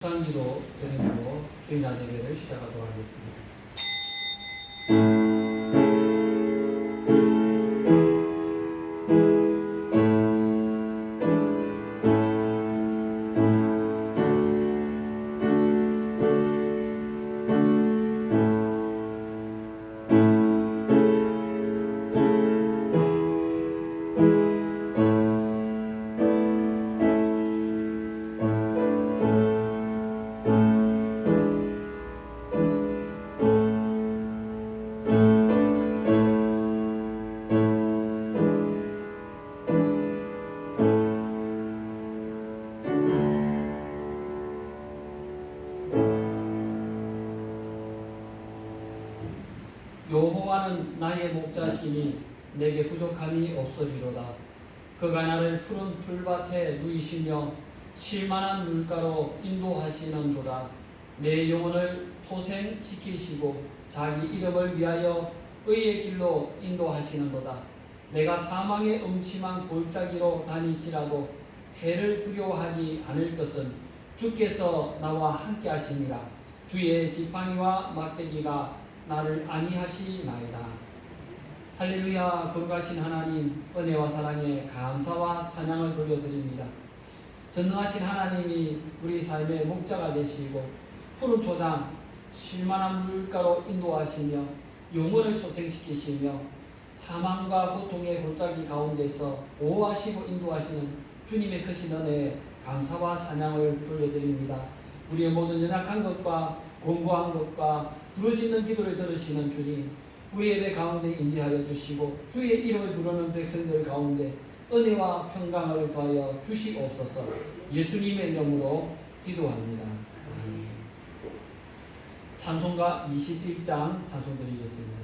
상기로 드림으로 주일날 예배를 시작하도록 하겠습니다. 여호와는 나의 목자시니 내게 부족함이 없으리로다. 그가 나를 푸른 풀밭에 누이시며 쉴만한 물가로 인도하시는도다. 내 영혼을 소생시키시고 자기 이름을 위하여 의의 길로 인도하시는도다. 내가 사망의 음침한 골짜기로 다닐지라도 해를 두려워하지 않을 것은 주께서 나와 함께 하심이라. 주의 지팡이와 막대기가 나를 안위하시나이다. 할렐루야. 거룩하신 하나님, 은혜와 사랑에 감사와 찬양을 돌려드립니다. 전능하신 하나님이 우리 삶의 목자가 되시고 푸른 초장 쉴만한 물가로 인도하시며 영혼을 소생시키시며 사망과 고통의 골짜기 가운데서 보호하시고 인도하시는 주님의 크신 은혜에 감사와 찬양을 돌려드립니다. 우리의 모든 연약한 것과 공고한 것과 부르짖는 기도를 들으시는 주님, 우리 예배 가운데 인도하여 주시고 주의 이름을 부르는 백성들 가운데 은혜와 평강을 더하여 주시옵소서. 예수님의 이름으로 기도합니다. 아멘. 찬송가 21장 찬송 드리겠습니다.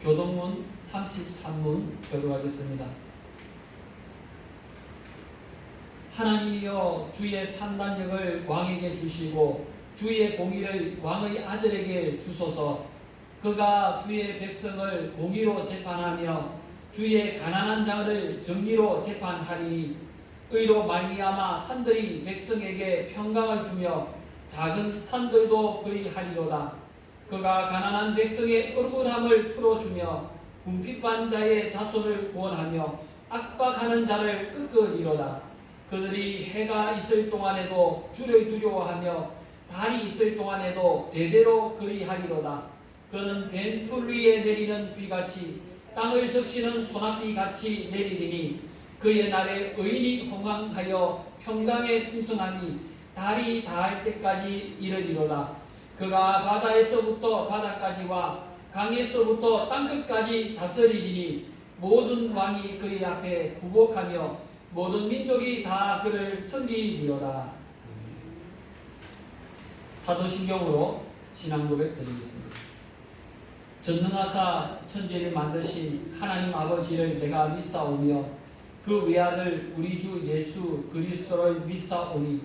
교동문 33문 교독하겠습니다. 하나님이여, 주의 판단력을 왕에게 주시고 주의 공의를 왕의 아들에게 주소서. 그가 주의 백성을 공의로 재판하며 주의 가난한 자를 정의로 재판하리니 의로 말미암아 산들이 백성에게 평강을 주며 작은 산들도 그리하리로다. 그가 가난한 백성의 억울함을 풀어주며 궁핍한 자의 자손을 구원하며 압박하는 자를 끄끄리로다. 그들이 해가 있을 동안에도 주를 두려워하며 달이 있을 동안에도 대대로 그리하리로다. 그는 뱀풀 위에 내리는 비같이 땅을 적시는 소낙비같이 내리리니 그의 날에 의인이 흥왕하여 평강에 풍성하니 달이 닿을 때까지 이르리로다. 그가 바다에서부터 바다까지와 강에서부터 땅끝까지 다스리리니 모든 왕이 그의 앞에 굴복하며 모든 민족이 다 그를 섬기리로다. 사도신경으로 신앙 고백 드리겠습니다. 전능하사 천지를 만드신 하나님 아버지를 내가 믿사오며 그 외아들 우리 주 예수 그리스도를 믿사오니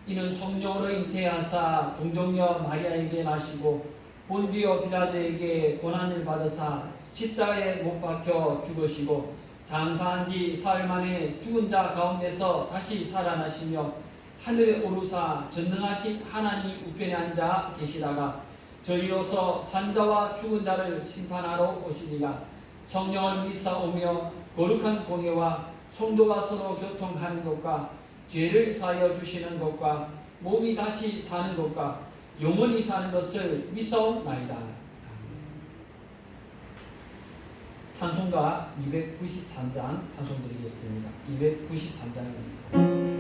이는 성령으로 잉태하사 동정녀 마리아에게 나시고 본디오 빌라도에게 고난을 받으사 십자가에 못 박혀 죽으시고 장사한 지 사흘 만에 죽은 자 가운데서 다시 살아나시며 하늘에 오르사 전능하신 하나님 우편에 앉아 계시다가 저희로서 산자와 죽은 자를 심판하러 오시리라. 성령을 믿사오며 거룩한 공예와 성도가 서로 교통하는 것과 죄를 사하여 주시는 것과 몸이 다시 사는 것과 영원히 사는 것을 믿사옵나이다. 찬송가 293장 찬송 드리겠습니다. 293장입니다.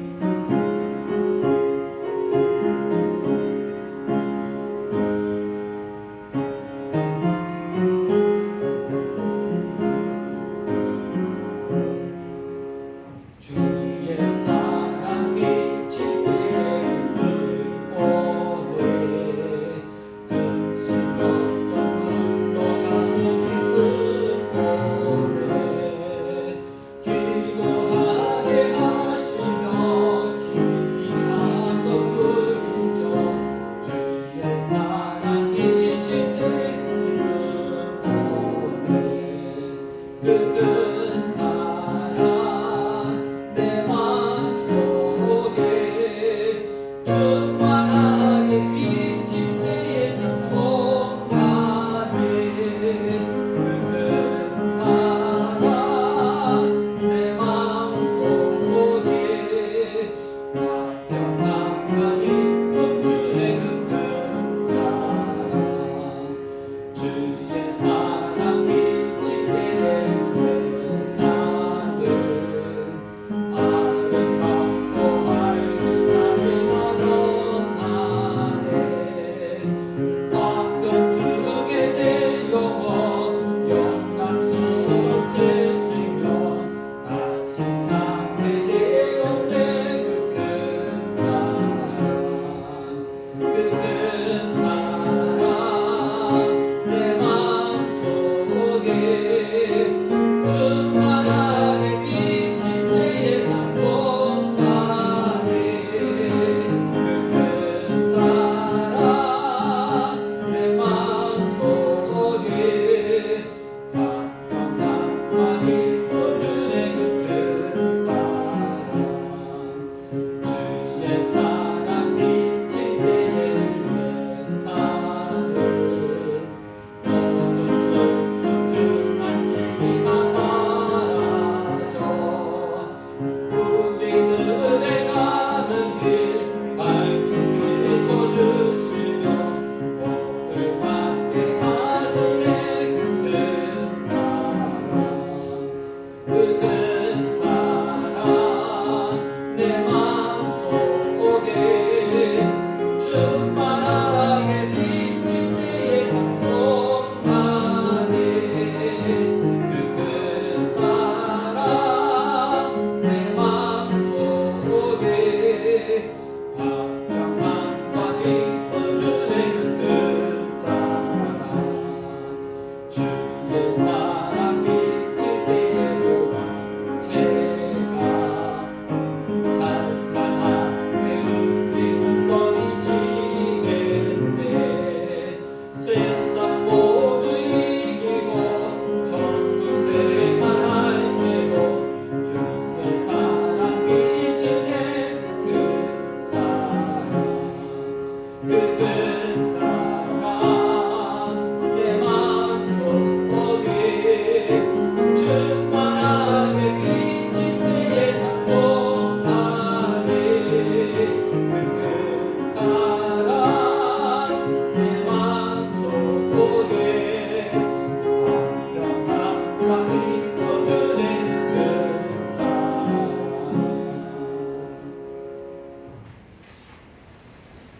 기도하게 하시며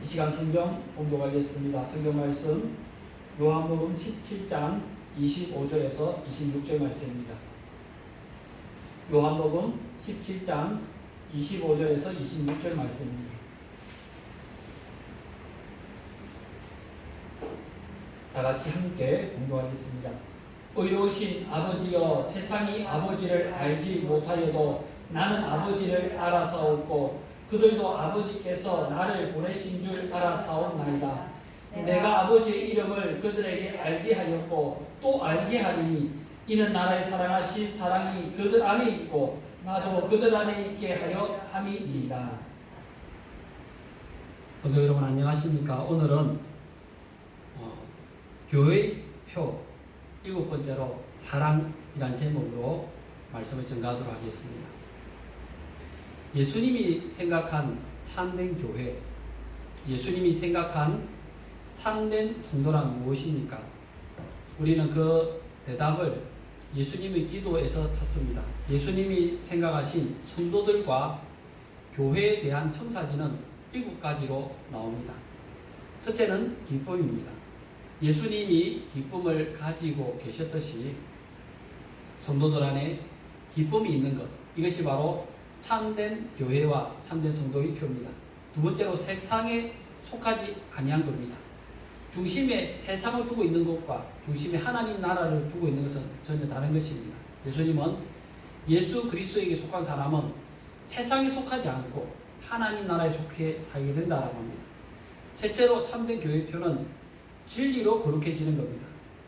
이 시간 성경 봉독하겠습니다. 성경 말씀 요한복음 17장 25절에서 26절 말씀입니다. 요한복음 17장 25절에서 26절 말씀입니다. 다 같이 함께 봉독하겠습니다. 의로우신 아버지여, 세상이 아버지를 알지 못하여도 나는 아버지를 알아사옵고 그들도 아버지께서 나를 보내신 줄 알아사옵나이다. 내가 아버지의 이름을 그들에게 알게 하였고 또 알게 하리니 이는 나를 사랑하신 사랑이 그들 안에 있고 나도 그들 안에 있게 하려 함이니이다. 성도 여러분 안녕하십니까? 오늘은 교회의 표 7번째로 사랑이란 제목으로 말씀을 전가하도록 하겠습니다. 예수님이 생각한 참된 교회, 예수님이 생각한 참된 성도란 무엇입니까? 우리는 그 대답을 예수님의 기도에서 찾습니다. 예수님이 생각하신 성도들과 교회에 대한 청사진은 7가지로 나옵니다. 첫째는 기쁨입니다. 예수님이 기쁨을 가지고 계셨듯이 성도들 안에 기쁨이 있는 것, 이것이 바로 참된 교회와 참된 성도의 표입니다. 두 번째로 세상에 속하지 아니한 겁니다. 중심에 세상을 두고 있는 것과 중심에 하나님 나라를 두고 있는 것은 전혀 다른 것입니다. 예수님은 예수 그리스도에게 속한 사람은 세상에 속하지 않고 하나님 나라에 속해 살게 된다고 합니다. 셋째로 참된 교회 표는 진리로 거룩해지는 겁니다.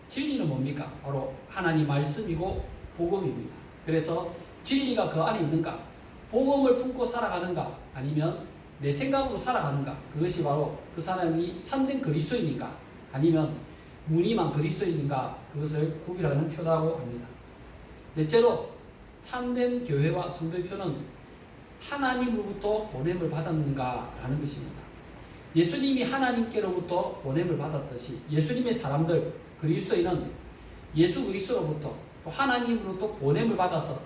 진리는 뭡니까? 바로 하나님 말씀이고 복음입니다. 그래서 진리가 그 안에 있는가? 복음을 품고 살아가는가? 아니면 내 생각으로 살아가는가? 그것이 바로 그 사람이 참된 그리스도인인가? 아니면 무늬만 그리스도인인가? 그것을 구별하는 표라고 합니다. 넷째로 참된 교회와 성도의 표는 하나님으로부터 보냄을 받았는가라는 것입니다. 예수님이 하나님께로부터 보냄을 받았듯이 예수님의 사람들, 그리스도인은 예수 그리스도로부터 또 하나님으로부터 보냄을 받아서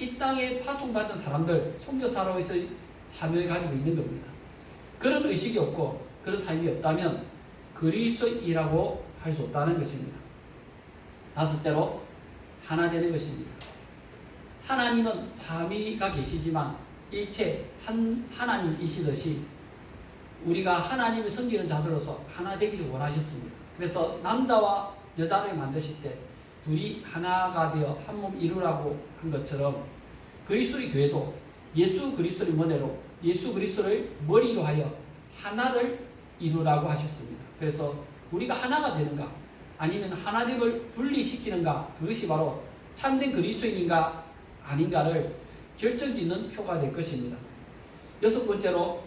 이 땅에 파송받은 사람들, 선교사로서의 사명을 가지고 있는 겁니다. 그런 의식이 없고 그런 삶이 없다면 그리스도인이라고 할 수 없다는 것입니다. 다섯째로 하나 되는 것입니다. 하나님은 삼위가 계시지만 일체 하나님이시듯이 우리가 하나님을 섬기는 자들로서 하나 되기를 원하셨습니다. 그래서 남자와 여자를 만드실 때 둘이 하나가 되어 한 몸 이루라고 한 것처럼 그리스도의 교회도 예수 그리스도의 머리로 예수 그리스도를 머리로 하여 하나를 이루라고 하셨습니다. 그래서 우리가 하나가 되는가 아니면 하나됨을 분리시키는가, 그것이 바로 참된 그리스도인인가 아닌가를 결정짓는 표가 될 것입니다. 여섯 번째로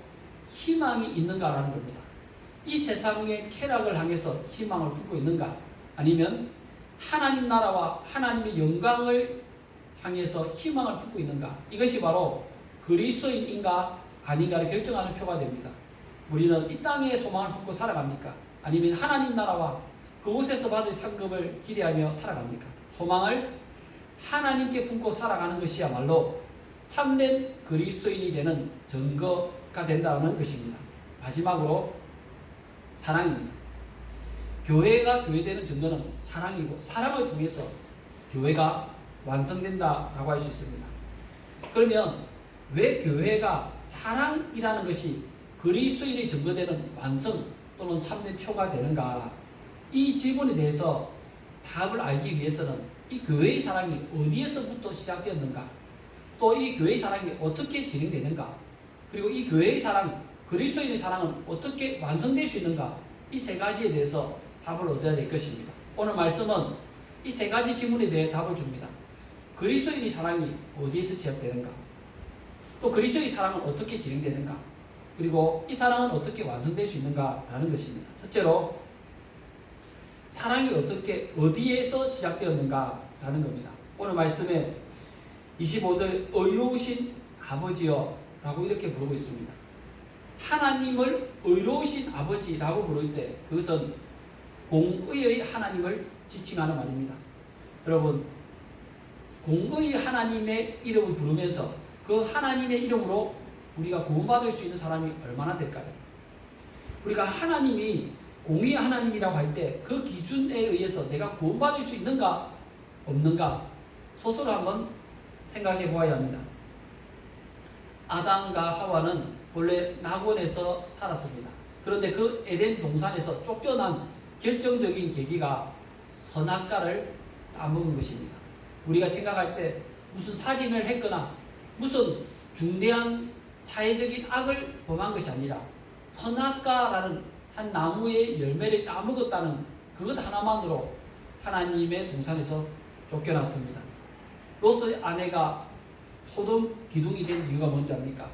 희망이 있는가라는 겁니다. 이 세상의 쾌락을 향해서 희망을 품고 있는가, 아니면 하나님 나라와 하나님의 영광을 향해서 희망을 품고 있는가, 이것이 바로 그리스도인인가 아닌가를 결정하는 표가 됩니다. 우리는 이 땅에 소망을 품고 살아갑니까? 아니면 하나님 나라와 그곳에서 받을 상급을 기대하며 살아갑니까? 소망을 하나님께 품고 살아가는 것이야말로 참된 그리스도인이 되는 증거가 된다는 것입니다. 마지막으로 사랑입니다. 교회가 교회되는 증거는 사랑이고 사랑을 통해서 교회가 완성된다라고 할 수 있습니다. 그러면 왜 교회가 사랑이라는 것이 그리스도인의 증거되는 완성 또는 참된 표가 되는가? 이 질문에 대해서 답을 알기 위해서는 이 교회의 사랑이 어디에서부터 시작되었는가? 또 이 교회의 사랑이 어떻게 진행되는가? 그리고 이 교회의 사랑, 그리스도인의 사랑은 어떻게 완성될 수 있는가? 이 세 가지에 대해서 답을 얻어야 될 것입니다. 오늘 말씀은 이 세 가지 질문에 대해 답을 줍니다. 그리스도인의 사랑이 어디에서 시작되는가? 또 그리스도의 사랑은 어떻게 진행되는가? 그리고 이 사랑은 어떻게 완성될 수 있는가라는 것입니다. 첫째로 사랑이 어디에서 시작되었는가라는 겁니다. 오늘 말씀에 25절 의로우신 아버지여 라고 이렇게 부르고 있습니다. 하나님을 의로우신 아버지라고 부를 때 그것은 공의의 하나님을 지칭하는 말입니다. 여러분, 공의의 하나님의 이름을 부르면서 그 하나님의 이름으로 우리가 구원받을 수 있는 사람이 얼마나 될까요? 우리가 하나님이 공의 하나님이라고 할 때 그 기준에 의해서 내가 구원받을 수 있는가 없는가 스스로 한번 생각해 보아야 합니다. 아담과 하와는 본래 낙원에서 살았습니다. 그런데 그 에덴 동산에서 쫓겨난 결정적인 계기가 선악과를 따먹은 것입니다. 우리가 생각할 때 무슨 살인을 했거나 무슨 중대한 사회적인 악을 범한 것이 아니라 선악과라는 한 나무의 열매를 따먹었다는 그것 하나만으로 하나님의 동산에서 쫓겨났습니다. 롯의 아내가 소돔 기둥이 된 이유가 뭔지 압니까?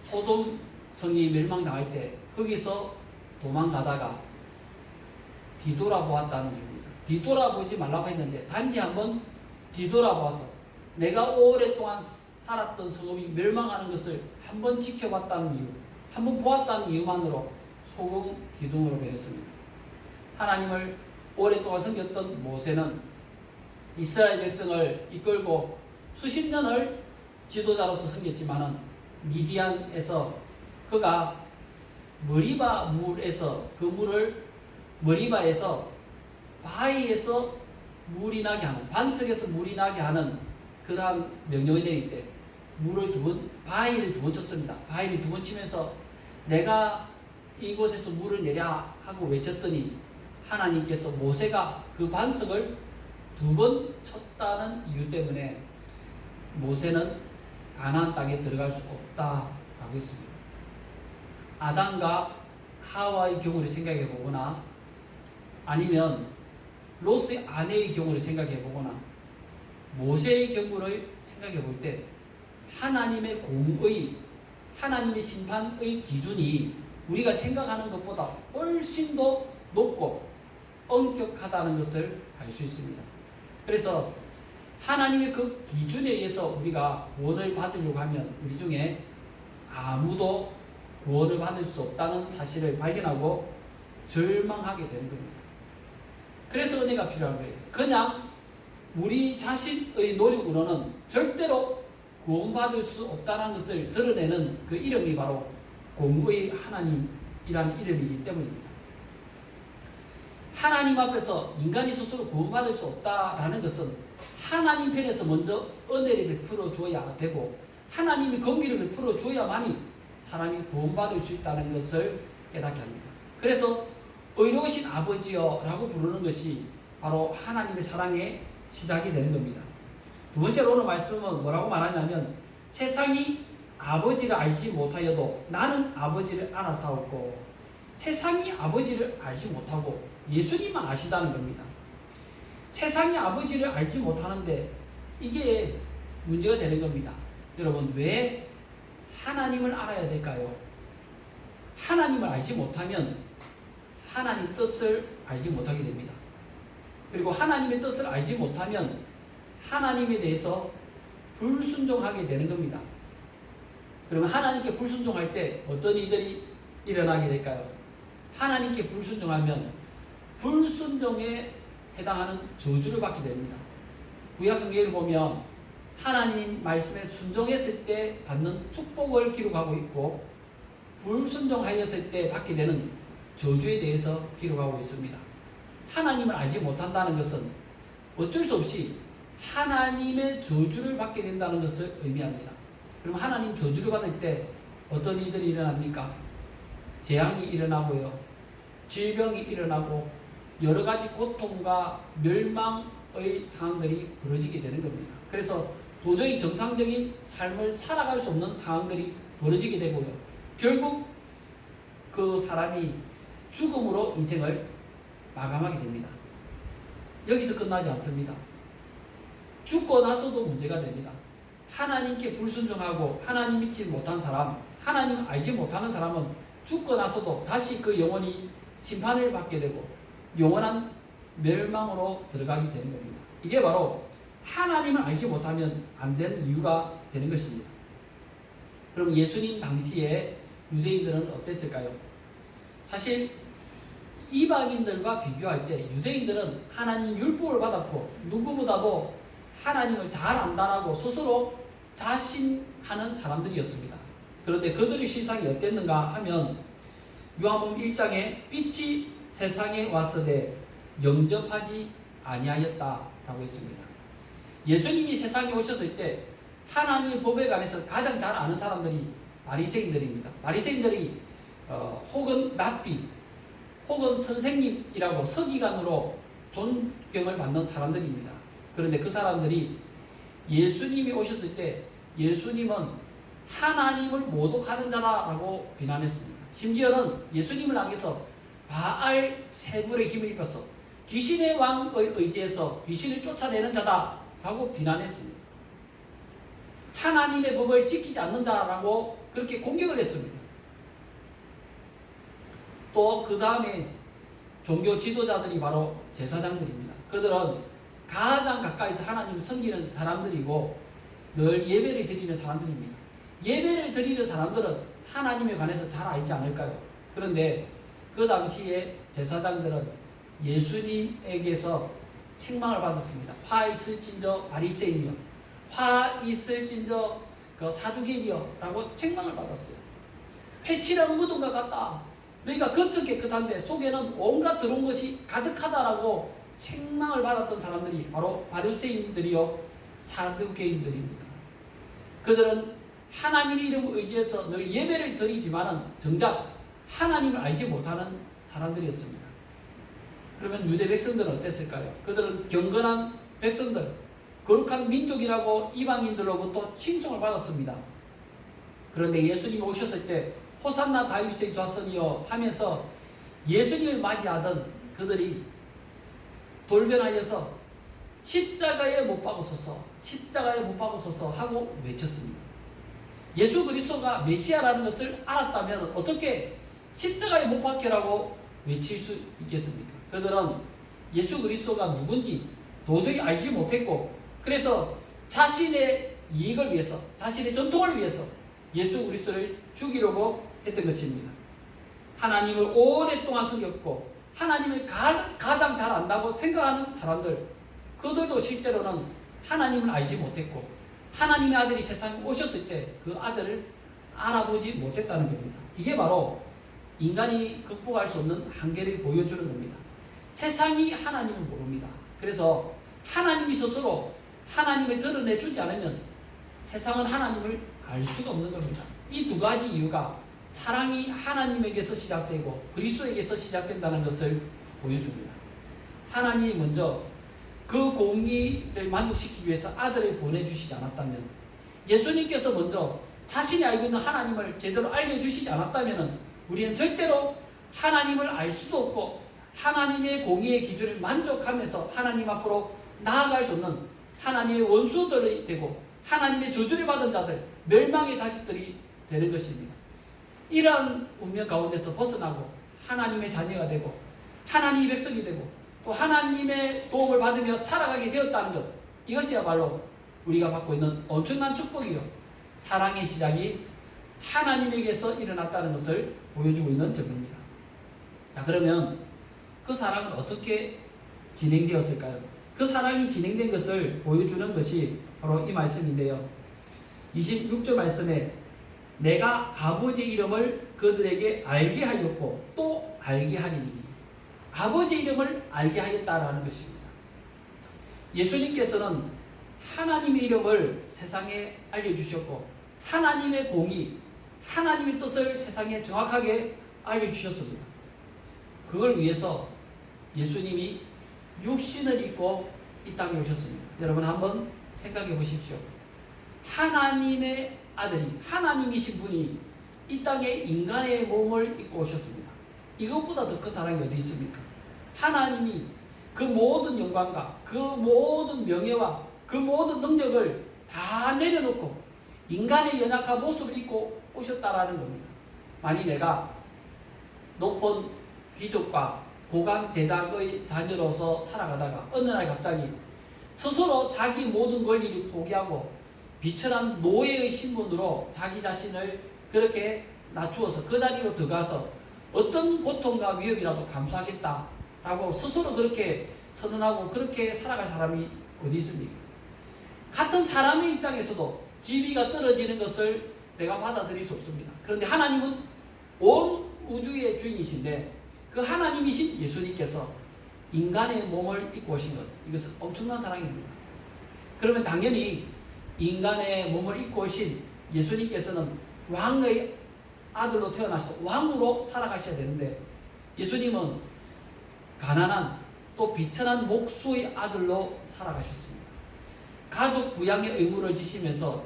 소돔 성이 멸망당할 때 거기서 도망가다가 뒤돌아보았다는 이유입니다. 뒤돌아보지 말라고 했는데 단지 한번 뒤돌아보아서 내가 오랫동안 살았던 성읍이 멸망하는 것을 한번 지켜봤다는 이유, 한번 보았다는 이유만으로 소금 기둥으로 변했습니다. 하나님을 오랫동안 섬겼던 모세는 이스라엘 백성을 이끌고 수십 년을 지도자로서 섬겼지만은 미디안에서 그가 머리바 물에서 그 물을 머리바에서 바위에서 물이 나게 하는 반석에서 물이 나게 하는 그러한 명령을 내릴 때 물을 바위를 두 번 쳤습니다. 바위를 두 번 치면서 내가 이곳에서 물을 내랴 하고 외쳤더니 하나님께서 모세가 그 반석을 두 번 쳤다는 이유 때문에 모세는 가나안 땅에 들어갈 수 없다라고 했습니다. 아담과 하와의 경우를 생각해 보거나 아니면 롯의 아내의 경우를 생각해 보거나 모세의 경우를 생각해 볼 때 하나님의 공의, 하나님의 심판의 기준이 우리가 생각하는 것보다 훨씬 더 높고 엄격하다는 것을 알 수 있습니다. 그래서 하나님의 그 기준에 의해서 우리가 구원을 받으려고 하면 우리 중에 아무도 구원을 받을 수 없다는 사실을 발견하고 절망하게 되는 겁니다. 그래서 은혜가 필요한 거예요. 그냥 우리 자신의 노력으로는 절대로 구원받을 수 없다는 것을 드러내는 그 이름이 바로 공의 하나님이라는 이름이기 때문입니다. 하나님 앞에서 인간이 스스로 구원받을 수 없다라는 것은 하나님 편에서 먼저 은혜를 베풀어 주어야 되고 하나님이 공의를 베풀어 주어야만이 사람이 구원받을 수 있다는 것을 깨닫게 합니다. 그래서 의로우신 아버지여 라고 부르는 것이 바로 하나님의 사랑의 시작이 되는 겁니다. 두 번째로 오늘 말씀은 뭐라고 말하냐면 세상이 아버지를 알지 못하여도 나는 아버지를 알아사옵고 세상이 아버지를 알지 못하고 예수님만 아시다는 겁니다. 세상이 아버지를 알지 못하는데 이게 문제가 되는 겁니다. 여러분 왜 하나님을 알아야 될까요? 하나님을 알지 못하면 하나님 뜻을 알지 못하게 됩니다. 그리고 하나님의 뜻을 알지 못하면 하나님에 대해서 불순종하게 되는 겁니다. 그러면 하나님께 불순종할 때 어떤 일들이 일어나게 될까요? 하나님께 불순종하면 불순종에 해당하는 저주를 받게 됩니다. 구약성경을 보면 하나님 말씀에 순종했을 때 받는 축복을 기록하고 있고 불순종하였을 때 받게 되는 저주에 대해서 기록하고 있습니다. 하나님을 알지 못한다는 것은 어쩔 수 없이 하나님의 저주를 받게 된다는 것을 의미합니다. 그럼 하나님 저주를 받을 때 어떤 일들이 일어납니까? 재앙이 일어나고요. 질병이 일어나고 여러 가지 고통과 멸망의 상황들이 벌어지게 되는 겁니다. 그래서 도저히 정상적인 삶을 살아갈 수 없는 상황들이 벌어지게 되고요. 결국 그 사람이 죽음으로 인생을 마감하게 됩니다. 여기서 끝나지 않습니다. 죽고 나서도 문제가 됩니다. 하나님께 불순종하고 하나님 믿지 못한 사람, 하나님 알지 못하는 사람은 죽고 나서도 다시 그 영혼이 심판을 받게 되고 영원한 멸망으로 들어가게 되는 겁니다. 이게 바로 하나님을 알지 못하면 안 되는 이유가 되는 것입니다. 그럼 예수님 당시에 유대인들은 어땠을까요? 사실 이방인들과 비교할 때 유대인들은 하나님 율법을 받았고 누구보다도 하나님을 잘 안다라고 스스로 자신하는 사람들이었습니다. 그런데 그들의 실상이 어땠는가 하면 요한복음 1장에 빛이 세상에 왔으되 영접하지 아니하였다라고 했습니다. 예수님이 세상에 오셨을 때 하나님의 법에 관해서 가장 잘 아는 사람들이 바리새인들입니다. 바리새인들이 혹은 랍비 혹은 선생님이라고 서기관으로 존경을 받는 사람들입니다. 그런데 그 사람들이 예수님이 오셨을 때 예수님은 하나님을 모독하는 자라고 비난했습니다. 심지어는 예수님을 향해서 바알 세불의 힘을 입혀서 귀신의 왕의 의지에서 귀신을 쫓아내는 자다라고 비난했습니다. 하나님의 법을 지키지 않는 자라고 그렇게 공격을 했습니다. 또 그 다음에 종교 지도자들이 바로 제사장들입니다. 그들은 가장 가까이서 하나님을 섬기는 사람들이고 늘 예배를 드리는 사람들입니다. 예배를 드리는 사람들은 하나님에 관해서 잘 알지 않을까요? 그런데 그 당시에 제사장들은 예수님에게서 책망을 받았습니다. 화 있을진저 바리새인이여, 화 있을진저 그 사두개인이여 라고 책망을 받았어요. 회칠한 무덤과 같다. 너희가 겉은 깨끗한데 속에는 온갖 더러운 것이 가득하다라고 책망을 받았던 사람들이 바로 바리새인들이요 사두개인들입니다. 그들은 하나님의 이름을 의지해서 늘 예배를 드리지만은 정작 하나님을 알지 못하는 사람들이었습니다. 그러면 유대 백성들은 어땠을까요? 그들은 경건한 백성들, 거룩한 민족이라고 이방인들로부터 칭송을 받았습니다. 그런데 예수님이 오셨을 때 호산나 다윗의 좌선이여 하면서 예수님을 맞이하던 그들이 돌변하여서 십자가에 못 박으소서, 십자가에 못 박으소서 하고 외쳤습니다. 예수 그리스도가 메시아라는 것을 알았다면 어떻게 십자가에 못 박혀라고 외칠 수 있겠습니까? 그들은 예수 그리스도가 누군지 도저히 알지 못했고 그래서 자신의 이익을 위해서 자신의 전통을 위해서 예수 그리스도를 죽이려고 했던 것입니다. 하나님을 오랫동안 섬겼고 하나님을 가장 잘 안다고 생각하는 사람들 그들도 실제로는 하나님을 알지 못했고 하나님의 아들이 세상에 오셨을 때 그 아들을 알아보지 못했다는 겁니다. 이게 바로 인간이 극복할 수 없는 한계를 보여주는 겁니다. 세상이 하나님을 모릅니다. 그래서 하나님이 스스로 하나님을 드러내주지 않으면 세상은 하나님을 알 수가 없는 겁니다. 이 두 가지 이유가 사랑이 하나님에게서 시작되고 그리스도에게서 시작된다는 것을 보여줍니다. 하나님이 먼저 그 공의를 만족시키기 위해서 아들을 보내주시지 않았다면 예수님께서 먼저 자신이 알고 있는 하나님을 제대로 알려주시지 않았다면 우리는 절대로 하나님을 알 수도 없고 하나님의 공의의 기준을 만족하면서 하나님 앞으로 나아갈 수 없는 하나님의 원수들이 되고 하나님의 저주를 받은 자들, 멸망의 자식들이 되는 것입니다. 이러한 운명 가운데서 벗어나고 하나님의 자녀가 되고 하나님의 백성이 되고 또 하나님의 도움을 받으며 살아가게 되었다는 것, 이것이야말로 우리가 받고 있는 엄청난 축복이요 사랑의 시작이 하나님에게서 일어났다는 것을 보여주고 있는 점입니다. 자, 그러면 그 사랑은 어떻게 진행되었을까요? 그 사랑이 진행된 것을 보여주는 것이 바로 이 말씀인데요. 26절 말씀에 내가 아버지의 이름을 그들에게 알게 하였고 또 알게 하리니, 아버지의 이름을 알게 하였다라는 것입니다. 예수님께서는 하나님의 이름을 세상에 알려주셨고 하나님의 공의, 하나님의 뜻을 세상에 정확하게 알려주셨습니다. 그걸 위해서 예수님이 육신을 입고 이 땅에 오셨습니다. 여러분 한번 생각해 보십시오. 하나님의 아들이, 하나님이신 분이 이 땅에 인간의 몸을 입고 오셨습니다. 이것보다 더 큰 사랑이 어디 있습니까? 하나님이 그 모든 영광과 그 모든 명예와 그 모든 능력을 다 내려놓고 인간의 연약한 모습을 입고 오셨다라는 겁니다. 만일 내가 높은 귀족과 고강 대작의 자녀로서 살아가다가 어느 날 갑자기 스스로 자기 모든 권리를 포기하고 비천한 노예의 신분으로 자기 자신을 그렇게 낮추어서 그 자리로 들어가서 어떤 고통과 위협이라도 감수하겠다라고 스스로 그렇게 선언하고 그렇게 살아갈 사람이 어디 있습니까? 같은 사람의 입장에서도 지위가 떨어지는 것을 내가 받아들일 수 없습니다. 그런데 하나님은 온 우주의 주인이신데 그 하나님이신 예수님께서 인간의 몸을 입고 오신 것, 이것은 엄청난 사랑입니다. 그러면 당연히 인간의 몸을 입고 오신 예수님께서는 왕의 아들로 태어나서 왕으로 살아가셔야 되는데 예수님은 가난한 또 비천한 목수의 아들로 살아가셨습니다. 가족 부양의 의무를 지시면서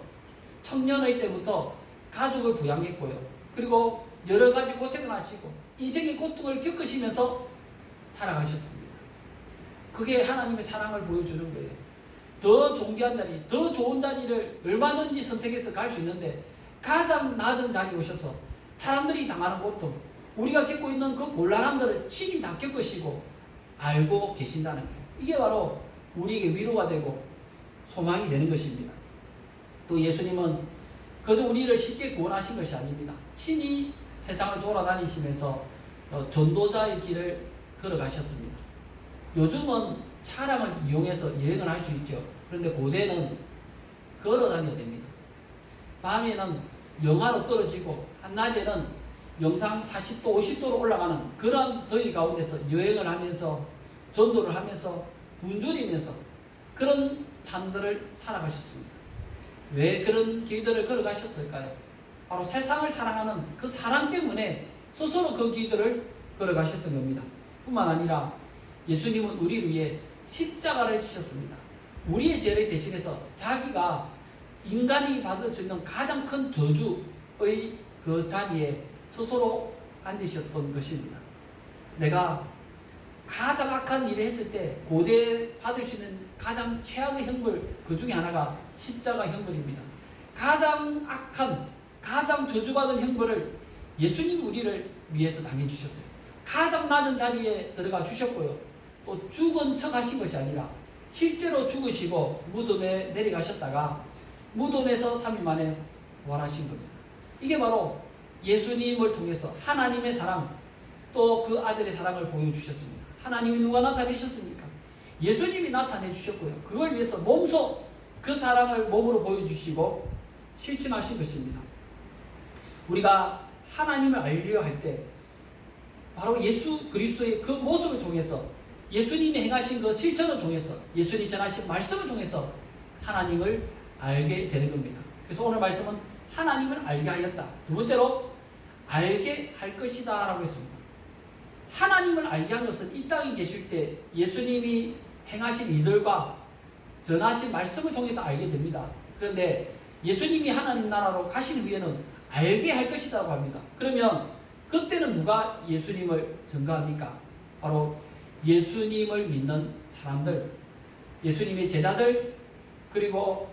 청년의 때부터 가족을 부양했고요. 그리고 여러 가지 고생을 하시고 인생의 고통을 겪으시면서 살아가셨습니다. 그게 하나님의 사랑을 보여주는 거예요. 더 존귀한 자리, 더 좋은 자리를 얼마든지 선택해서 갈 수 있는데 가장 낮은 자리에 오셔서 사람들이 당하는 고통, 우리가 겪고 있는 그 곤란함들을 친히 다 겪으시고 알고 계신다는 거예요. 이게 바로 우리에게 위로가 되고 소망이 되는 것입니다. 또 예수님은 그저 우리를 쉽게 구원하신 것이 아닙니다. 친히 세상을 돌아다니시면서 전도자의 길을 걸어가셨습니다. 요즘은 차량을 이용해서 여행을 할 수 있죠. 그런데 고대는 걸어다녀야 됩니다. 밤에는 영하로 떨어지고 한낮에는 영상 40도, 50도로 올라가는 그런 더위 가운데서 여행을 하면서 전도를 하면서 굶주리면서 그런 삶들을 살아가셨습니다. 왜 그런 길들을 걸어가셨을까요? 바로 세상을 사랑하는 그 사랑 때문에 스스로 그 길들을 걸어가셨던 겁니다. 뿐만 아니라 예수님은 우리를 위해 십자가를 지셨습니다. 우리의 죄를 대신해서 자기가 인간이 받을 수 있는 가장 큰 저주의 그 자리에 스스로 앉으셨던 것입니다. 내가 가장 악한 일을 했을 때 고대에 받을 수 있는 가장 최악의 형벌 그 중에 하나가 십자가 형벌입니다. 가장 악한, 가장 저주받은 형벌을 예수님이 우리를 위해서 당해주셨어요. 가장 낮은 자리에 들어가 주셨고요. 또 죽은 척 하신 것이 아니라 실제로 죽으시고 무덤에 내려가셨다가 무덤에서 3일 만에 부활하신 겁니다. 이게 바로 예수님을 통해서 하나님의 사랑, 또 그 아들의 사랑을 보여주셨습니다. 하나님이 누가 나타내셨습니까? 예수님이 나타내 주셨고요. 그걸 위해서 몸소 그 사랑을 몸으로 보여주시고 실천하신 것입니다. 우리가 하나님을 알려 할 때 바로 예수 그리스도의 그 모습을 통해서 예수님이 행하신 그 실천을 통해서 예수님이 전하신 말씀을 통해서 하나님을 알게 되는 겁니다. 그래서 오늘 말씀은 하나님을 알게 하였다. 두 번째로 알게 할 것이다 라고 했습니다. 하나님을 알게 한 것은 이 땅에 계실 때 예수님이 행하신 일들과 전하신 말씀을 통해서 알게 됩니다. 그런데 예수님이 하나님 나라로 가신 후에는 알게 할 것이라고 합니다. 그러면 그때는 누가 예수님을 전가합니까? 바로 예수님을 믿는 사람들, 예수님의 제자들, 그리고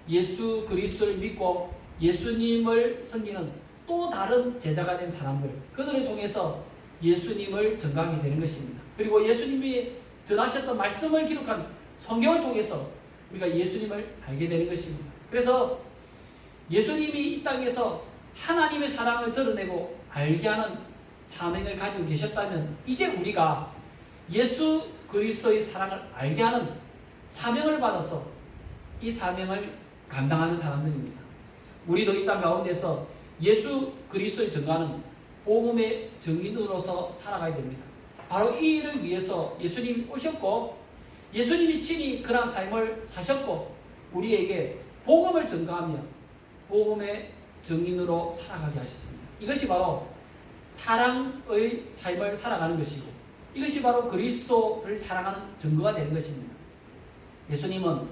예수 그리스도를 믿고 예수님을 섬기는 또 다른 제자가 된 사람들, 그들을 통해서 예수님을 전가하게 되는 것입니다. 그리고 예수님이 전하셨던 말씀을 기록한 성경을 통해서 우리가 예수님을 알게 되는 것입니다. 그래서 예수님이 이 땅에서 하나님의 사랑을 드러내고 알게 하는 사명을 가지고 계셨다면 이제 우리가 예수 그리스도의 사랑을 알게 하는 사명을 받아서 이 사명을 감당하는 사람들입니다. 우리도 이 땅 가운데서 예수 그리스도를 전가하는 복음의 증인으로서 살아가야 됩니다. 바로 이 일을 위해서 예수님이 오셨고 예수님이 친히 그런 삶을 사셨고 우리에게 복음을 전가하며 복음의 증인으로 살아가게 하셨습니다. 이것이 바로 사랑의 삶을 살아가는 것이고 이것이 바로 그리스도를 사랑하는 증거가 되는 것입니다. 예수님은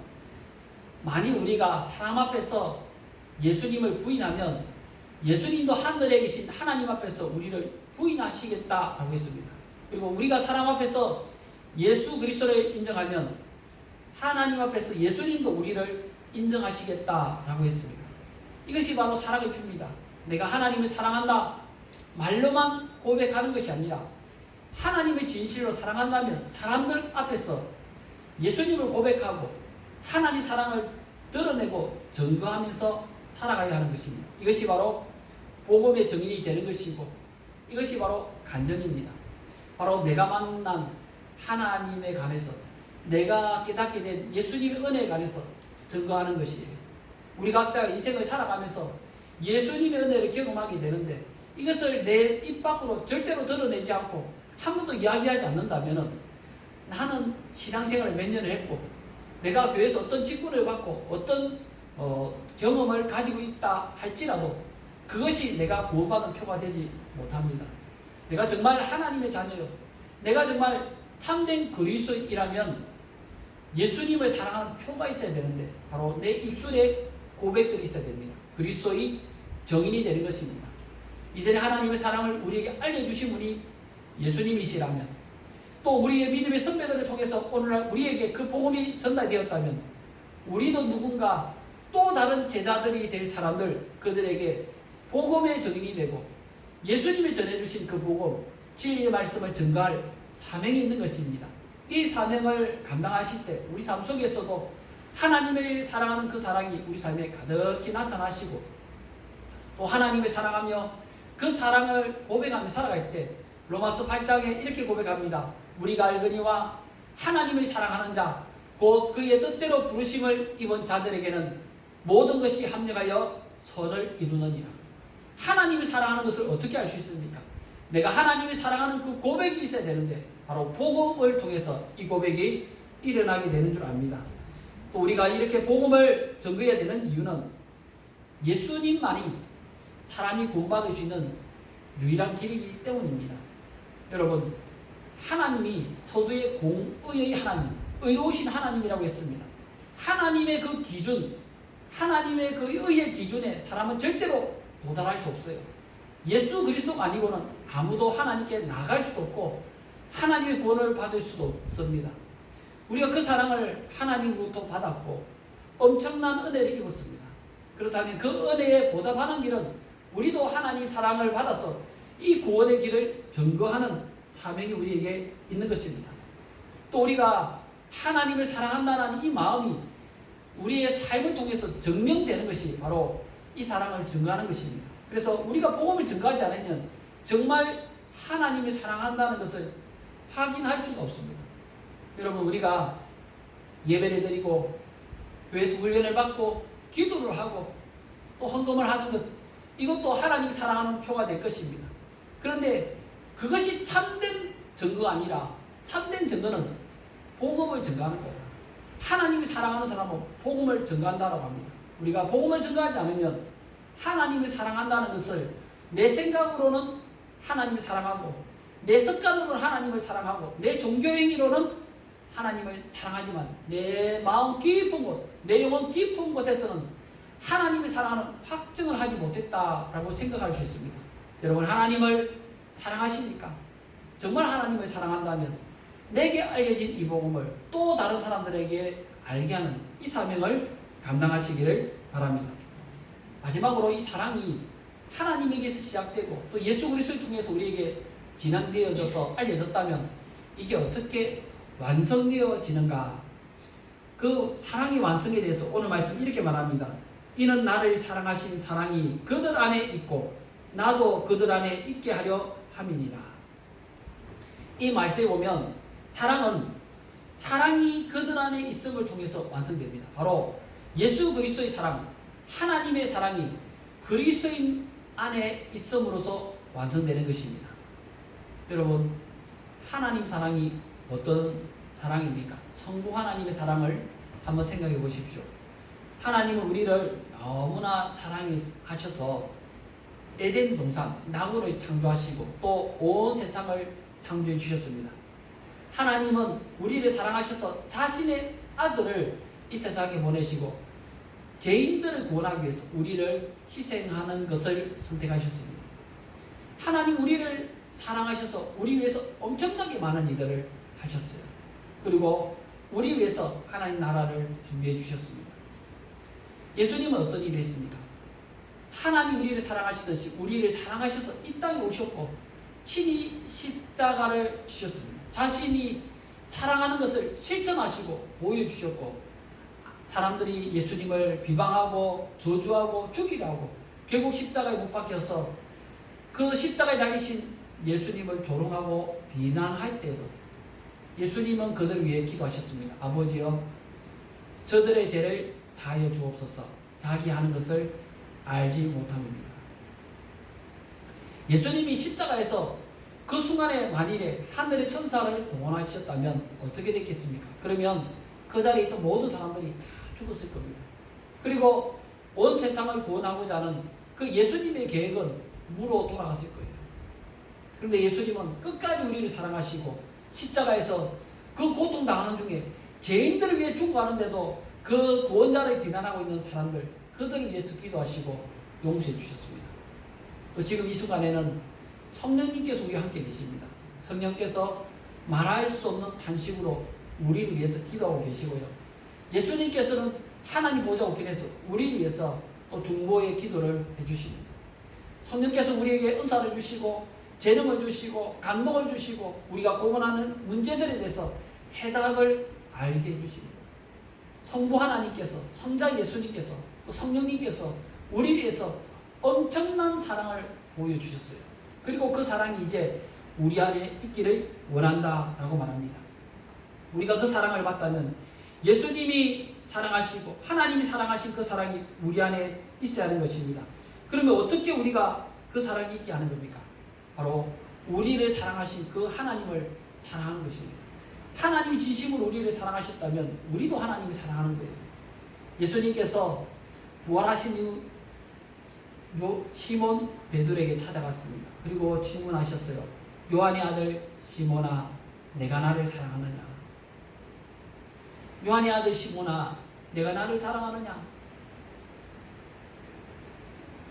만일 우리가 사람 앞에서 예수님을 부인하면 예수님도 하늘에 계신 하나님 앞에서 우리를 부인하시겠다라고 했습니다. 그리고 우리가 사람 앞에서 예수 그리스도를 인정하면 하나님 앞에서 예수님도 우리를 인정하시겠다라고 했습니다. 이것이 바로 사랑의 표입니다. 내가 하나님을 사랑한다 말로만 고백하는 것이 아니라 하나님을 진실로 사랑한다면 사람들 앞에서 예수님을 고백하고 하나님의 사랑을 드러내고 증거하면서 살아가야 하는 것입니다. 이것이 바로 복음의 증인이 되는 것이고 이것이 바로 간증입니다. 바로 내가 만난 하나님에 관해서 내가 깨닫게 된 예수님의 은혜에 관해서 증거하는 것이에요. 우리 각자 인생을 살아가면서 예수님의 은혜를 경험하게 되는데 이것을 내 입 밖으로 절대로 드러내지 않고 한 번도 이야기하지 않는다면 나는 신앙생활을 몇 년을 했고 내가 교회에서 어떤 직분을 받고 어떤 경험을 가지고 있다 할지라도 그것이 내가 구원받은 표가 되지 못합니다. 내가 정말 하나님의 자녀요, 내가 정말 참된 그리스도인이라면 예수님을 사랑하는 표가 있어야 되는데 바로 내 입술에 고백들이 있어야 됩니다. 그리스도의 정인이 되는 것입니다. 이전에 하나님의 사랑을 우리에게 알려주신 분이 예수님이시라면, 또 우리의 믿음의 선배들을 통해서 오늘날 우리에게 그 복음이 전달되었다면 우리도 누군가 또 다른 제자들이 될 사람들, 그들에게 복음의 증인이 되고 예수님이 전해주신 그 복음, 진리의 말씀을 증거할 사명이 있는 것입니다. 이 사명을 감당하실 때 우리 삶 속에서도 하나님을 사랑하는 그 사랑이 우리 삶에 가득히 나타나시고, 또 하나님을 사랑하며 그 사랑을 고백하며 살아갈 때 로마서 8장에 이렇게 고백합니다. 우리가 알거니와 하나님을 사랑하는 자 곧 그의 뜻대로 부르심을 입은 자들에게는 모든 것이 합력하여 선을 이루느니라. 하나님을 사랑하는 것을 어떻게 알 수 있습니까? 내가 하나님을 사랑하는 그 고백이 있어야 되는데 바로 복음을 통해서 이 고백이 일어나게 되는 줄 압니다. 또 우리가 이렇게 복음을 전거해야 되는 이유는 예수님만이 사람이 구원받을 수 있는 유일한 길이기 때문입니다. 여러분, 하나님이 서두에 공의의 하나님, 의로우신 하나님이라고 했습니다. 하나님의 그 기준, 하나님의 그 의의 기준에 사람은 절대로 도달할 수 없어요. 예수 그리스도가 아니고는 아무도 하나님께 나갈 수도 없고 하나님의 구원을 받을 수도 없습니다. 우리가 그 사랑을 하나님으로부터 받았고 엄청난 은혜를 입었습니다. 그렇다면 그 은혜에 보답하는 길은 우리도 하나님 사랑을 받아서 이 구원의 길을 증거하는 사명이 우리에게 있는 것입니다. 또 우리가 하나님을 사랑한다는 이 마음이 우리의 삶을 통해서 증명되는 것이 바로 이 사랑을 증거하는 것입니다. 그래서 우리가 복음을 증거하지 않으면 정말 하나님이 사랑한다는 것을 확인할 수가 없습니다. 여러분, 우리가 예배를 드리고 교회에서 훈련을 받고 기도를 하고 또 헌금을 하는 것, 이것도 하나님 사랑하는 표가 될 것입니다. 그런데 그것이 참된 증거가 아니라 참된 증거는 복음을 증거하는 거다. 하나님이 사랑하는 사람은 복음을 증거한다고 합니다. 우리가 복음을 증거하지 않으면 하나님을 사랑한다는 것을 내 생각으로는 하나님을 사랑하고 내 습관으로는 하나님을 사랑하고 내 종교행위로는 하나님을 사랑하지만 내 마음 깊은 곳, 내 영혼 깊은 곳에서는 하나님을 사랑하는 확증을 하지 못했다라고 생각할 수 있습니다. 여러분, 하나님을 사랑하십니까? 정말 하나님을 사랑한다면 내게 알려진 이 복음을 또 다른 사람들에게 알게 하는 이 사명을 감당하시기를 바랍니다. 마지막으로 이 사랑이 하나님에게서 시작되고 또 예수 그리스도를 통해서 우리에게 진행되어져서 알려졌다면 이게 어떻게 완성되어지는가? 그 사랑의 완성에 대해서 오늘 말씀 이렇게 말합니다. 이는 나를 사랑하신 사랑이 그들 안에 있고 나도 그들 안에 있게 하려 함이니라. 이 말씀에 보면 사랑이 그들 안에 있음을 통해서 완성됩니다. 바로 예수 그리스도의 사랑, 하나님의 사랑이 그리스도인 안에 있음으로써 완성되는 것입니다. 여러분, 하나님 사랑이 어떤 사랑입니까? 성부 하나님의 사랑을 한번 생각해 보십시오. 하나님은 우리를 너무나 사랑하셔서 에덴 동산, 낙원을 창조하시고 또 온 세상을 창조해 주셨습니다. 하나님은 우리를 사랑하셔서 자신의 아들을 이 세상에 보내시고 죄인들을 구원하기 위해서 우리를 희생하는 것을 선택하셨습니다. 하나님 우리를 사랑하셔서 우리 위해서 엄청나게 많은 일들을 하셨어요. 그리고 우리 위해서 하나님 나라를 준비해 주셨습니다. 예수님은 어떤 일을 했습니까? 하나님 우리를 사랑하시듯이 우리를 사랑하셔서 이 땅에 오셨고 친히 십자가를 지셨습니다. 자신이 사랑하는 것을 실천하시고 보여주셨고 사람들이 예수님을 비방하고 저주하고 죽이려 하고 결국 십자가에 못 박혀서 그 십자가에 달리신 예수님을 조롱하고 비난할 때도 예수님은 그들을 위해 기도하셨습니다. 아버지여, 저들의 죄를 사하여 주옵소서. 자기 하는 것을 알지 못함입니다. 예수님이 십자가에서 그 순간에 만일에 하늘의 천사를 동원하셨다면 어떻게 됐겠습니까? 그러면 그 자리에 있던 모든 사람들이 다 죽었을 겁니다. 그리고 온 세상을 구원하고자 하는 그 예수님의 계획은 무로 돌아갔을 거예요. 그런데 예수님은 끝까지 우리를 사랑하시고 십자가에서 그 고통당하는 중에 죄인들을 위해 죽어가는데도 그 구원자를 비난하고 있는 사람들, 그들을 위해서 기도하시고 용서해 주셨습니다. 지금 이 순간에는 성령님께서 우리와 함께 계십니다. 성령께서 말할 수 없는 탄식으로 우리를 위해서 기도하고 계시고요. 예수님께서는 하나님 보좌 우편에서 우리를 위해서 또 중보의 기도를 해주십니다. 성령께서 우리에게 은사를 주시고 재능을 주시고 감동을 주시고 우리가 고민하는 문제들에 대해서 해답을 알게 해주십니다. 성부 하나님께서, 성자 예수님께서, 또 성령님께서 우리를 위해서 엄청난 사랑을 보여주셨어요. 그리고 그 사랑이 이제 우리 안에 있기를 원한다라고 말합니다. 우리가 그 사랑을 받다면 예수님이 사랑하시고 하나님이 사랑하신 그 사랑이 우리 안에 있어야 하는 것입니다. 그러면 어떻게 우리가 그 사랑이 있게 하는 겁니까? 바로 우리를 사랑하신 그 하나님을 사랑하는 것입니다. 하나님이 진심으로 우리를 사랑하셨다면 우리도 하나님이 사랑하는 거예요. 예수님께서 부활하신 이후 시몬 베드로에게 찾아갔습니다. 그리고 질문하셨어요. 요한의 아들 시몬아, 내가 나를 사랑하느냐? 요한의 아들 시몬아, 내가 나를 사랑하느냐?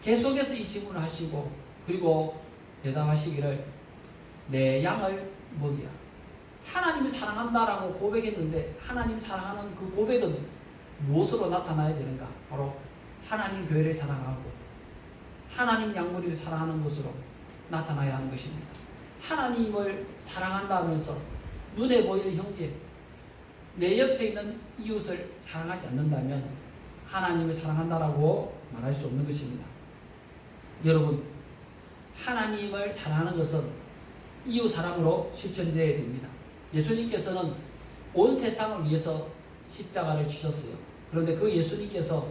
계속해서 이 질문을 하시고 그리고 대답하시기를 내 양을 먹이라. 하나님이 사랑한다라고 고백했는데 하나님 사랑하는 그 고백은 무엇으로 나타나야 되는가? 바로 하나님 교회를 사랑하고 하나님 양무리를 사랑하는 것으로 나타나야 하는 것입니다. 하나님을 사랑한다 하면서 눈에 보이는 형제, 내 옆에 있는 이웃을 사랑하지 않는다면 하나님을 사랑한다라고 말할 수 없는 것입니다. 여러분, 하나님을 사랑하는 것은 이웃 사랑으로 실천되어야 됩니다. 예수님께서는 온 세상을 위해서 십자가를 지셨어요. 그런데 그 예수님께서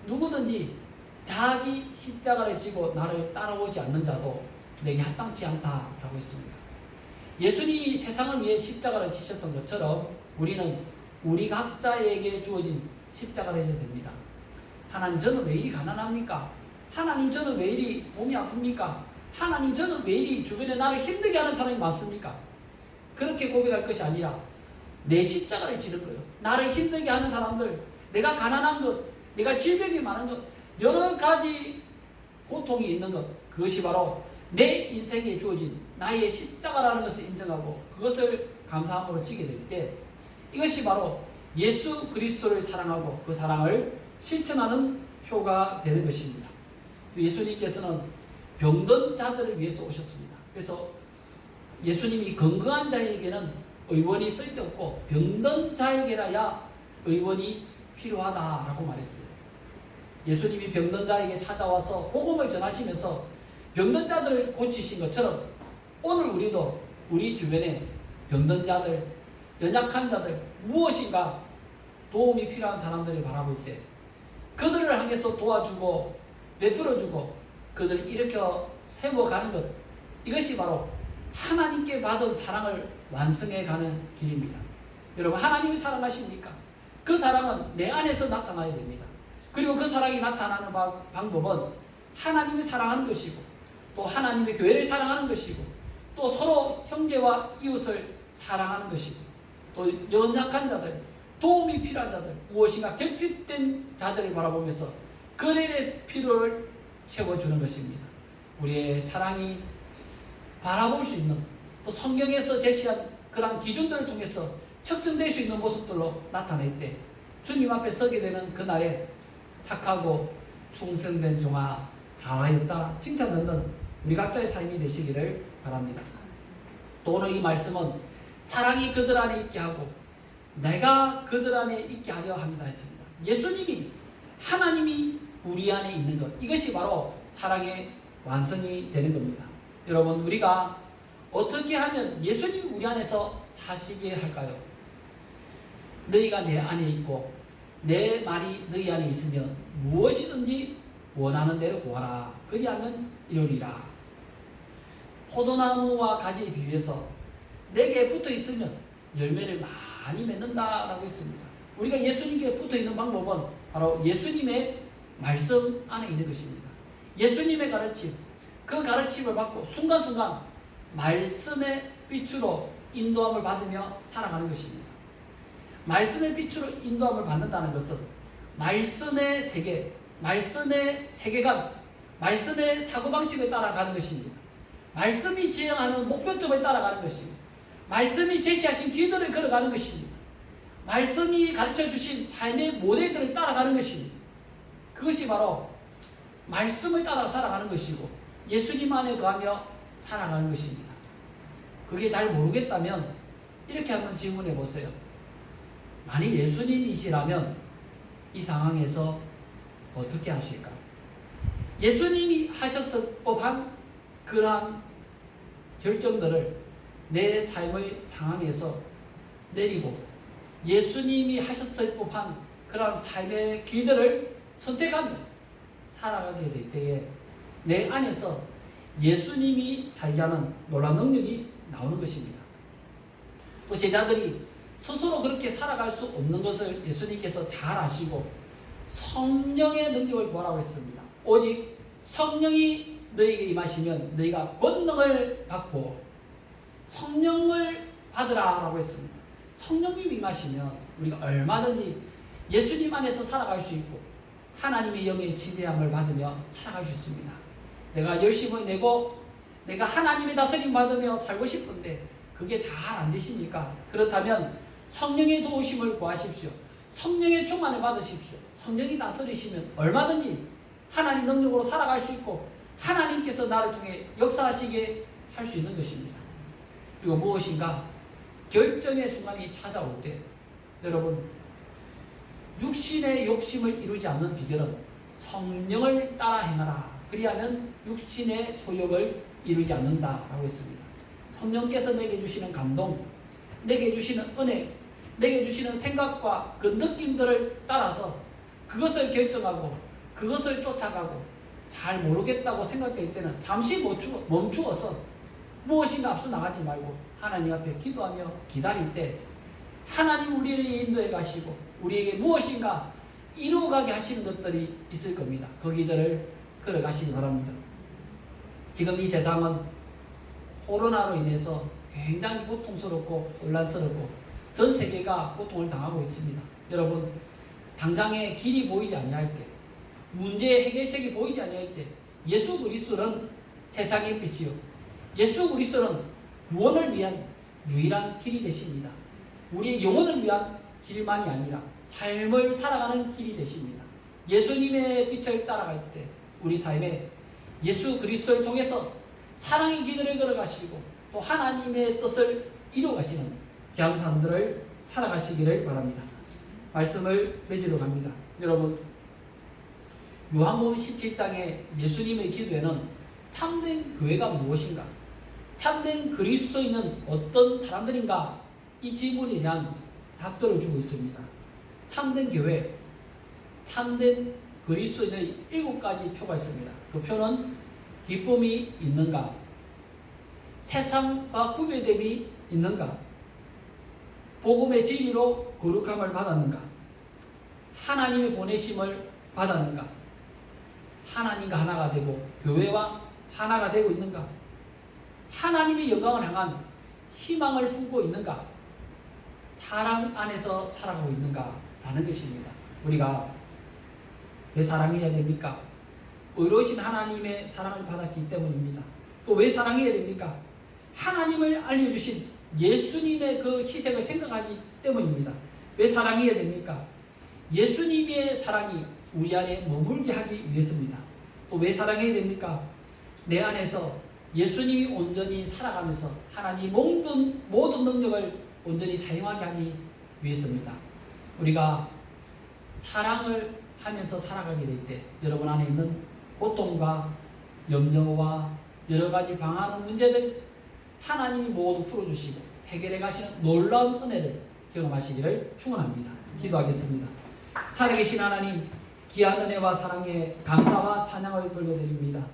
누구든지 자기 십자가를 지고 나를 따라오지 않는 자도 내게 합당치 않다라고 했습니다. 예수님이 세상을 위해 십자가를 지셨던 것처럼 우리는 우리 각자에게 주어진 십자가를 해야 됩니다. 하나님, 저는 왜 이리 가난합니까? 하나님, 저는 왜 이리 몸이 아픕니까? 하나님, 저는 왜 이리 주변에 나를 힘들게 하는 사람이 많습니까? 그렇게 고백할 것이 아니라 내 십자가를 지는 거예요. 나를 힘들게 하는 사람들, 내가 가난한 것, 내가 질병이 많은 것, 여러 가지 고통이 있는 것, 그것이 바로 내 인생에 주어진 나의 십자가라는 것을 인정하고 그것을 감사함으로 지게 될 때 이것이 바로 예수 그리스도를 사랑하고 그 사랑을 실천하는 표가 되는 것입니다. 예수님께서는 병든 자들을 위해서 오셨습니다. 그래서 예수님이 건강한 자에게는 의원이 쓸데없고 병든 자에게라야 의원이 필요하다라고 말했어요. 예수님이 병든 자에게 찾아와서 복음을 전하시면서 병든 자들을 고치신 것처럼 오늘 우리도 우리 주변에 병든 자들, 연약한 자들, 무엇인가 도움이 필요한 사람들을 바라볼 때 그들을 향해서 도와주고 베풀어주고 그들을 일으켜 세워가는 것, 이것이 바로 하나님께 받은 사랑을 완성해가는 길입니다. 여러분, 하나님이 사랑하십니까? 그 사랑은 내 안에서 나타나야 됩니다. 그리고 그 사랑이 나타나는 방법은 하나님이 사랑하는 것이고 또 하나님의 교회를 사랑하는 것이고 또 서로 형제와 이웃을 사랑하는 것이고 또 연약한 자들, 도움이 필요한 자들, 무엇인가 결핍된 자들을 바라보면서 그들의 필요를 채워주는 것입니다. 우리의 사랑이 바라볼 수 있는 또 성경에서 제시한 그러한 기준들을 통해서 측정될 수 있는 모습들로 나타낼 때 주님 앞에 서게 되는 그날에 착하고 충성된 종아 잘하였다 칭찬 듣는 우리 각자의 삶이 되시기를 바랍니다. 또 오늘 이 말씀은 사랑이 그들 안에 있게 하고 내가 그들 안에 있게 하려 합니다 했습니다. 예수님이, 하나님이 우리 안에 있는 것, 이것이 바로 사랑의 완성이 되는 겁니다. 여러분, 우리가 어떻게 하면 예수님이 우리 안에서 사시게 할까요? 너희가 내 안에 있고 내 말이 너희 안에 있으면 무엇이든지 원하는 대로 구하라. 그리하면 이루리라. 포도나무와 가지에 비해서 내게 붙어 있으면 열매를 많이 맺는다라고 했습니다. 우리가 예수님께 붙어 있는 방법은 바로 예수님의 말씀 안에 있는 것입니다. 예수님의 가르침, 그 가르침을 받고 순간순간 말씀의 빛으로 인도함을 받으며 살아가는 것입니다. 말씀의 빛으로 인도함을 받는다는 것은 말씀의 세계, 말씀의 세계관, 말씀의 사고방식을 따라가는 것입니다. 말씀이 지향하는 목표점을 따라가는 것입니다. 말씀이 제시하신 길들을 걸어가는 것입니다. 말씀이 가르쳐주신 삶의 모델들을 따라가는 것입니다. 그것이 바로 말씀을 따라 살아가는 것이고 예수님 안에 거하며 살아가는 것입니다. 그게 잘 모르겠다면 이렇게 한번 질문해 보세요. 만약 예수님이시라면 이 상황에서 어떻게 하실까? 예수님이 하셨을 법한 그러한 결정들을 내 삶의 상황에서 내리고 예수님이 하셨을 법한 그러한 삶의 길들을 선택하며 살아가게 될 때에 내 안에서 예수님이 살게 하는 놀라운 능력이 나오는 것입니다. 또 제자들이 스스로 그렇게 살아갈 수 없는 것을 예수님께서 잘 아시고 성령의 능력을 구하라고 했습니다. 오직 성령이 너희에게 임하시면 너희가 권능을 받고 성령을 받으라라고 했습니다. 성령님이 임하시면 우리가 얼마든지 예수님 안에서 살아갈 수 있고 하나님의 영의 지배함을 받으며 살아갈 수 있습니다. 내가 열심히 내고 내가 하나님의 다스림 받으며 살고 싶은데 그게 잘 안 되십니까? 그렇다면 성령의 도우심을 구하십시오. 성령의 충만을 받으십시오. 성령이 다스리시면 얼마든지 하나님 능력으로 살아갈 수 있고 하나님께서 나를 통해 역사하시게 할 수 있는 것입니다. 그리고 무엇인가 결정의 순간이 찾아올 때 여러분 육신의 욕심을 이루지 않는 비결은 성령을 따라 행하라. 그리하면 육신의 소욕을 이루지 않는다라고 했습니다. 성령께서 내게 주시는 감동, 내게 주시는 은혜, 내게 주시는 생각과 그 느낌들을 따라서 그것을 결정하고 그것을 쫓아가고 잘 모르겠다고 생각될 때는 잠시 멈추어서 무엇인가 앞서 나가지 말고 하나님 앞에 기도하며 기다릴 때 하나님 우리를 인도해 가시고 우리에게 무엇인가 이루어가게 하시는 것들이 있을 겁니다. 거기들을 걸어가시기 바랍니다. 지금 이 세상은 코로나로 인해서 굉장히 고통스럽고 혼란스럽고 전 세계가 고통을 당하고 있습니다. 여러분 당장의 길이 보이지 아니할 때 문제의 해결책이 보이지 아니할 때 예수 그리스도는 세상의 빛이요 예수 그리스도는 구원을 위한 유일한 길이 되십니다. 우리의 영혼을 위한 길만이 아니라 삶을 살아가는 길이 되십니다. 예수님의 빛을 따라갈 때 우리 삶에 예수 그리스도를 통해서 사랑의 길을 걸어가시고 또 하나님의 뜻을 이루어가시는 귀한 삶들을 살아가시기를 바랍니다. 말씀을 맺으러 갑니다. 여러분 요한복음 17장의 예수님의 기도에는 참된 교회가 무엇인가? 참된 그리스도인은 어떤 사람들인가? 이 질문에 대한 답들을 주고 있습니다. 참된 교회, 참된 그리스도인의 7가지 표가 있습니다. 그 표는 기쁨이 있는가? 세상과 구별됨이 있는가? 복음의 진리로 거룩함을 받았는가? 하나님의 보내심을 받았는가? 하나님과 하나가 되고 교회와 하나가 되고 있는가? 하나님의 영광을 향한 희망을 품고 있는가? 사랑 안에서 살아가고 있는가? 라는 것입니다. 우리가 왜 사랑해야 됩니까? 의로우신 하나님의 사랑을 받았기 때문입니다. 또 왜 사랑해야 됩니까? 하나님을 알려주신 예수님의 그 희생을 생각하기 때문입니다. 왜 사랑해야 됩니까? 예수님의 사랑이 우리 안에 머물게 하기 위해서입니다. 또 왜 사랑해야 됩니까? 내 안에서 예수님이 온전히 살아가면서 하나님 모든 능력을 온전히 사용하게 하기 위해서입니다. 우리가 사랑을 하면서 살아가게 될 때 여러분 안에 있는 고통과 염려와 여러 가지 방하는 문제들 하나님이 모두 풀어주시고 해결해 가시는 놀라운 은혜를 경험하시기를 축원합니다. 기도하겠습니다. 살아계신 하나님 귀한 은혜와 사랑에 감사와 찬양을 돌려드립니다.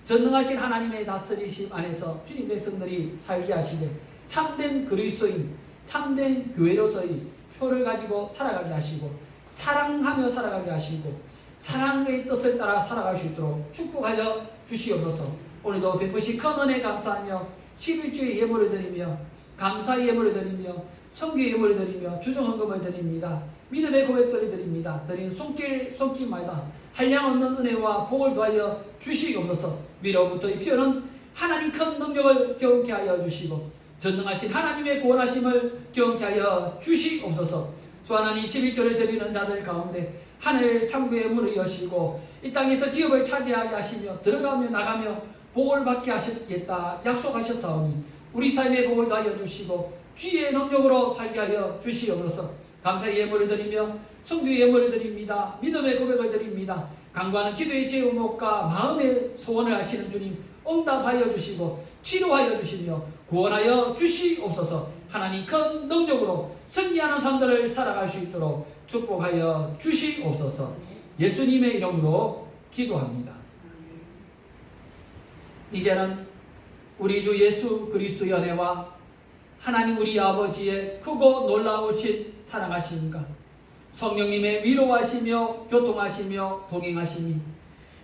전능하신 하나님의 다스리심 안에서 주님 백성들이 살게 하시되 참된 그리스도인, 참된 교회로서의 표를 가지고 살아가게 하시고 사랑하며 살아가게 하시고 사랑의 뜻을 따라 살아갈 수 있도록 축복하여 주시옵소서. 오늘도 베푸시 큰 은혜 감사하며 11주의 예물을 드리며 감사의 예물을 드리며 성교의 예물을 드리며 주정헌금을 드립니다. 믿음의 고백들을 드립니다. 드린 손길마다 한량없는 은혜와 복을 더하여 주시옵소서. 위로부터의 피어는 하나님 큰 능력을 경험케 하여 주시고 전능하신 하나님의 구원하심을 경험케 하여 주시옵소서. 주 하나님 11조를 드리는 자들 가운데 하늘 창고의 문을 여시고 이 땅에서 기업을 차지하게 하시며 들어가며 나가며 복을 받게 하시겠다 약속하셨사오니 우리 삶의 복을 더하여 주시고 주의 능력으로 살게 하여 주시옵소서. 감사의 예물을 드리며 성교의 예물을 드립니다. 믿음의 고백을 드립니다. 간구하는 기도의 제목과 마음의 소원을 하시는 주님 응답하여 주시고 치료하여 주시며 구원하여 주시옵소서. 하나님 큰 능력으로 승리하는 삶들을 살아갈 수 있도록 축복하여 주시옵소서. 예수님의 이름으로 기도합니다. 이제는 우리 주 예수 그리스도의 은혜와 하나님 우리 아버지의 크고 놀라우신 사랑하심과 성령님의 위로하시며 교통하시며 동행하심이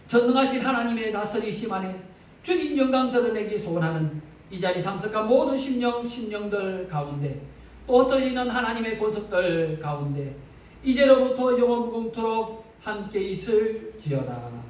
전능하신 하나님의 다스리심 안에 주님 영광 드러내기 소원하는 이 자리 참석한 모든 심령들 가운데 또 들리는 하나님의 권속들 가운데 이제로부터 영원무궁토록 함께 있을지어다.